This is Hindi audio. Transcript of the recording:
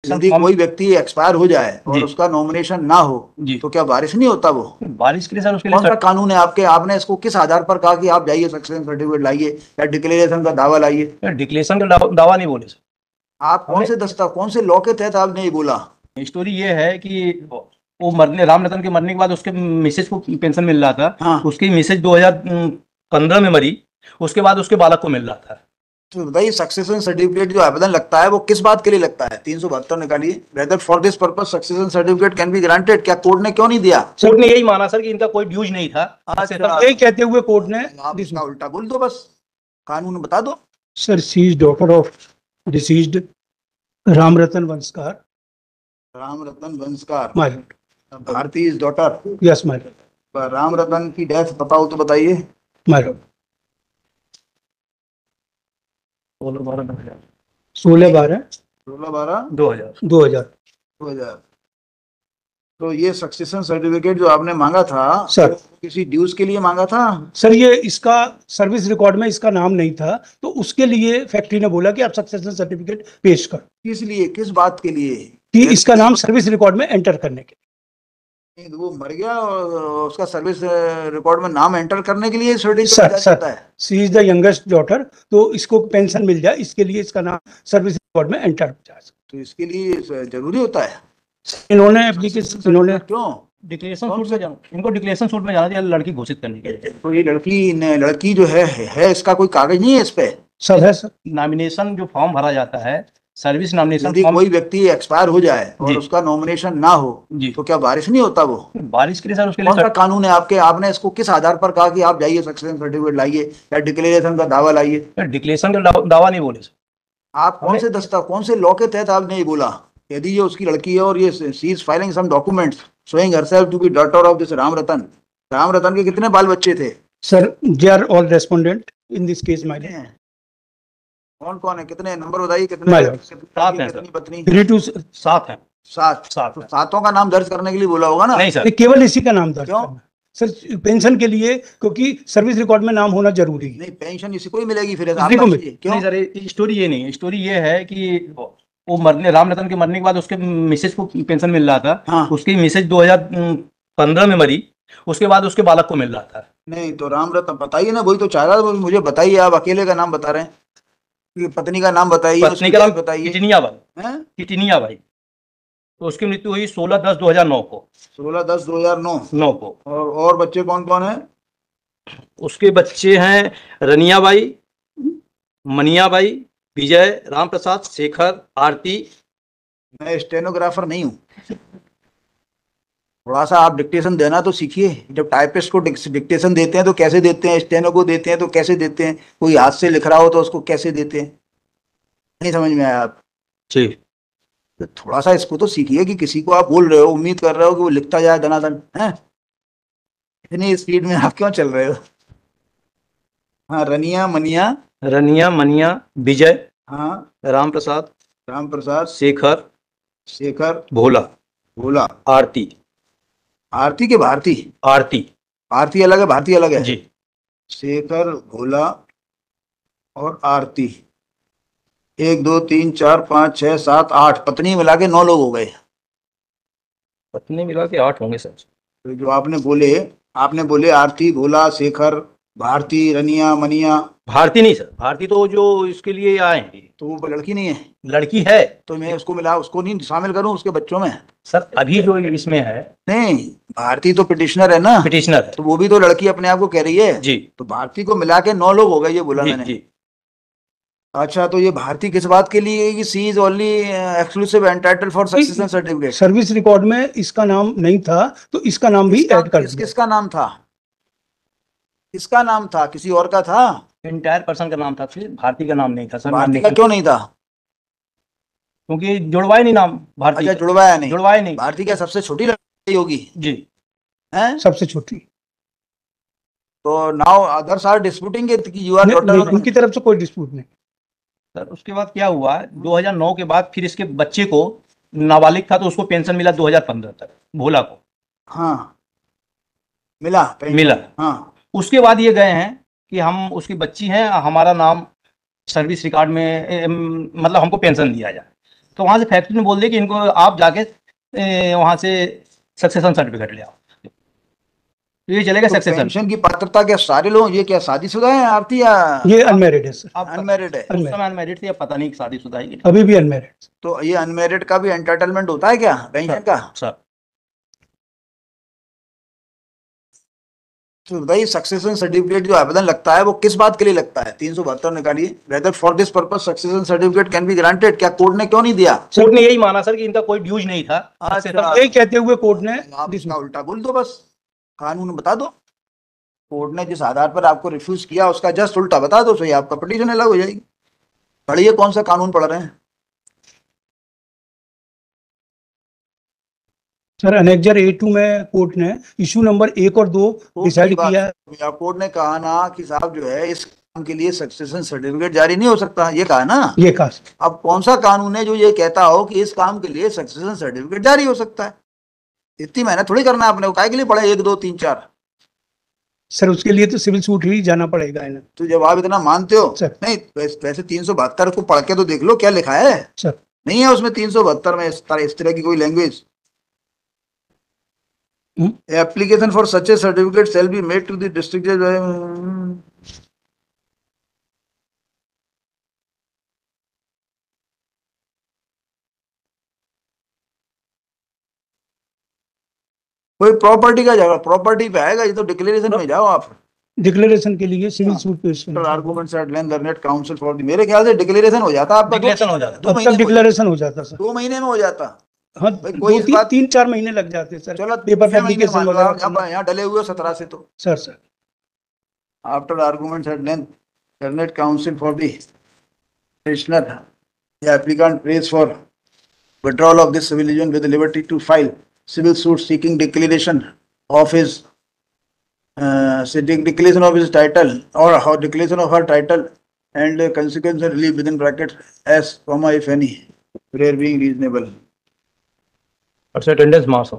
नॉमिनेशन यदि कोई व्यक्ति एक्सपायर हो जाए और उसका नॉमिनेशन ना हो तो क्या वारिस नहीं होता वो? वारिस के लिए सर उसके कौन लिए सा कानून है आपके? आपने इसको किस आधार पर कहा कि आप जाइए सक्सेशन सर्टिफिकेट लाइए या डिक्लेरेशन का दावा लाइए? डिक्लेरेशन का दावा नहीं बोले सर। आप कौन से लॉ के तहत आपने ये बोला? स्टोरी ये है कि वो मरने राम रतन के मरने के बाद उसके मिसेज को पेंशन मिल रहा था। हाँ। उसकी मिसेज 2015 में मरी, उसके बाद उसके बालक को मिल रहा था। तो बताइए, सक्सेशन सर्टिफिकेट जो आवेदन लगता है वो किस बात के लिए लगता है? 372 निकालिए। Whether for this purpose succession certificate can be granted. क्या कोर्ट ने क्यों नहीं दिया? कोर्ट ने यही माना सर कि इनका कोई ड्यूज नहीं था। यही कहते हुए कोर्ट ने आप इसका उल्टा बोल दो, बस कानून बता दो। Sir she is daughter of deceased Ram Ratan Vanshkar. Ram Ratan Vanshkar, my lord. Bharti is daughter. Yes my lord. Ram Ratan की डेथ पता हो तो बताइए। My lord. 16/12/2000। तो ये सक्सेशन सर्टिफिकेट जो आपने मांगा था सर, किसी ड्यूज के लिए मांगा था? सर ये इसका सर्विस रिकॉर्ड में इसका नाम नहीं था, तो उसके लिए फैक्ट्री ने बोला कि आप सक्सेशन सर्टिफिकेट पेश करो। किस लिए, किस बात के लिए? कि इसका नाम सर्विस रिकॉर्ड में एंटर करने के लिए। वो मर गया और उसका सर्विस रिकॉर्ड में नाम एंटर करने के लिए सर्टिफिकेट सर जाता है? सी इज द यंगेस्ट डॉटर, तो इसको पेंशन मिल जाए, इसके लिए इसका नाम सर्विस रिकॉर्ड में एंटर हो जाए। तो इसके लिए जरूरी होता है? इन्होंने एप्लीकेशन, इन्होंने क्यों डिक्लेरेशन सूट में जाना, इनको डिक्लेरेशन सूट में जाना चाहिए लड़की घोषित करने के लिए। तो ये लड़की जो है इसका कोई कागज नहीं है इस पे? सब है सर। नॉमिनेशन जो फॉर्म भरा जाता है, सर्विस नॉमिनेशन यदि फॉर्म, कोई व्यक्ति एक्सपायर हो जाए और उसका नॉमिनेशन ना हो तो क्या वारिस नहीं होता वो? वारिस के लिए सर उसके कौन सा लिए कानून है आपके? आपने इसको किस आधार पर कहा कि आप जाइए सक्सेशन सर्टिफिकेट लाइए या डिक्लेरेशन का दावा लाइए? डिक्लेरेशन का दावा नहीं बोले सर। आप कौन से लॉ के तहत आपने ये बोला? यदि ये उसकी लड़की है और ये she is filing some documents showing herself to be daughter of this Ram Ratan के कितने बाल बच्चे थे? Sir they are all respondent in this case my lord. कौन कौन है? कितने नंबर बताइए? कितने? My lord. कितनी पत्नी? 3 to 7 है। 7। तो सातों का नाम दर्ज करने के लिए बोला होगा ना? नहीं सर, केवल इसी का नाम दर्ज क्यों? करना सर, पेंशन के लिए, क्योंकि सर्विस रिकॉर्ड में नाम होना जरूरी है। नहीं, पेंशन इसी को ही मिलेगी फिर? इसी को मिलेगी। क्यों? नहीं सर, स्टोरी ये नहीं है। स्टोरी ये है कि वो राम रतन के मरने के बाद उसके मिसेज को पेंशन मिल रहा था। हाँ। उसकी मिसेज 2015 में मरी, उसके बाद उसके बालक को मिल रहा था। नहीं तो राम रतन बताइए ना, वही तो चाह रहा था। मुझे बताइए, आप अकेले का नाम बता रहे हैं, पत्नी का नाम बताइए, पत्नी का नाम बताइए। किटनिया बाई। तो उसकी मृत्यु हुई 16/10/2009 को। 16/10/2009 को। और बच्चे कौन कौन है? उसके बच्चे हैं रनिया बाई, मनिया बाई, विजय, राम प्रसाद, शेखर, आरती। मैं स्टेनोग्राफर नहीं हूँ, थोड़ा सा आप डिक्टेशन देना तो सीखिए। जब टाइपिस्ट को डिक्टेशन देते हैं तो कैसे देते हैं, स्टेनो को देते हैं तो कैसे देते हैं, कोई हाथ से लिख रहा हो तो उसको कैसे देते हैं? नहीं समझ में आया आप? ठीक, तो थोड़ा सा इसको तो सीखिए कि किसी को आप बोल रहे हो, उम्मीद कर रहे हो कि वो लिखता जाए दनादन है। इतनी स्पीड में आप क्यों चल रहे हो? हाँ, रनिया मनिया, विजय, हाँ, राम प्रसाद, शेखर, भोला, आरती के भारती? आरती अलग है, भारती अलग है जी। शेखर, भोला और आरती। 1 2 3 4 5 6 7 8 पत्नी मिला के 9 लोग हो गए। पत्नी मिला के 8 होंगे सर। तो जो आपने बोले आरती, भोला, शेखर, भारती, रनिया, मनिया। भारती नहीं सर, भारती तो जो इसके लिए आए हैं। तो वो लड़की नहीं है? लड़की है। तो मैं उसको नहीं शामिल करूं उसके बच्चों में? सर अभी जो इसमें है, नहीं, भारती तो पिटिशनर है ना? पिटिशनर है। तो वो भी तो लड़की अपने आप को कह रही है जी। तो भारती को मिला के 9 लोग हो गए, ये बोला मैंने। जी। अच्छा, तो ये भारती किस बात के लिए है कि she is only exclusive entitled for succession certificate? Service record में इसका नाम नहीं था, तो इसका नाम भी ऐड कर दिया। किसका नाम था? किसका नाम था? किसी और का था? एंटायर पर्सन का नाम था, फिर भारती का नाम नहीं था सर। भारती का क्यों नहीं था? क्योंकि जुड़वाई नहीं नाम भारती। अच्छा, जुड़वाया नहीं। भारती क्या सबसे छोटी लड़की होगी? जी, है सबसे छोटी। तो नाउ अदर्स आर डिस्प्यूटिंग कि यू आर डॉटर। उनकी तरफ से कोई डिस्प्यूट नहीं सर। उसके बाद क्या हुआ, 2009 के बाद फिर इसके बच्चे को, नाबालिग था तो उसको पेंशन मिला 2015 तक, भोला को। हाँ, मिला। हाँ। उसके बाद ये गए हैं कि हम उसकी बच्ची हैं, हमारा नाम सर्विस रिकॉर्ड में, मतलब हमको पेंशन दिया जाए। तो वहां से फैक्ट्री ने बोल दिया कि इनको आप जाके वहां से सक्सेशन सर्टिफिकेट ले आओ, तो ये चलेगा तो सक्सेशन। पेंशन की पात्रता क्या सारे लोग, ये क्या शादीशुदा है आरती या ये अनमेरिड है सर, अनमेरिड है? उस समय अनमेरिड थी, अब पता नहीं शादीशुदा है कि नहीं। अभी भी अनमेरिड। तो ये अनमेरिड का भी एंटाइटलमेंट होता है क्या पेंशन का? सर तो बताइए, सक्सेशन सर्टिफिकेट जो आवेदन लगता है वो किस बात के लिए लगता है? 372 निकालिए, whether for this purpose succession certificate can be granted. क्या कोर्ट ने क्यों नहीं दिया? कोर्ट ने यही माना सर कि इनका कोई ड्यूज नहीं था। अच्छा, यही कहते हुए कोर्ट ने आप इसका उल्टा बोल दो, बस कानून बता दो। कोर्ट ने जिस आधार पर आपको रिफ्यूज किया उसका जस्ट उल्टा बता दो, सही आपका पिटीशन अलग हो जाएगी। पढ़िए कौन सा कानून पढ़ रहे हैं सर। अनेक्जर A2 में कोर्ट ने इशू नंबर 1 और 2 डिसाइड किया है। कोर्ट ने कहा ना कि साहब जो है इस काम के लिए सक्सेशन सर्टिफिकेट जारी नहीं हो सकता, ये कहा ना। ये कहा। अब कौन सा कानून है जो ये कहता हो कि इस काम के लिए सक्सेशन सर्टिफिकेट जारी हो सकता है? इतनी मेहनत थोड़ी करना है आपने, काय के लिए पढ़े 1 2 3 4? सर उसके लिए तो सिविल सूट ही जाना पड़ेगा इन्हें। तो जब आप इतना मानते हो, सर। नहीं वैसे 372 को पढ़ के तो देख लो क्या लिखा है। सर नहीं है उसमें 372 में इस तरह की कोई language. Application for such a certificate shall be made to the district जज। कोई प्रॉपर्टी का झगड़ा प्रॉपर्टी पे आएगा, ये तो डिक्लेरेशन में जाओ आप। डिक्लेरेशन के लिए सिविल सूट पेश करना। Arguments at length learned counsel for the, मेरे ख्याल से डिक्लेरेशन हो जाता आपका। डिक्लेरेशन हो जाता, अब तक डिक्लेरेशन हो जाता सर। 2 महीने में हो जाता। हाँ, कोई इस बात 3-4 महीने लग जाते सर। चलो पेपर 6 महीने एप्लीकेशन वगैरह। यहाँ डले हुए 17 से तो। Sir after arguments at length learned counsel for the petitioner, the applicant prays for withdrawal of this civil union with the liberty to file civil suit seeking declaration of his declaration of his title or declaration of her title and consequence and relief within bracket as comma if any, prayer being reasonable. Attendance marks हो।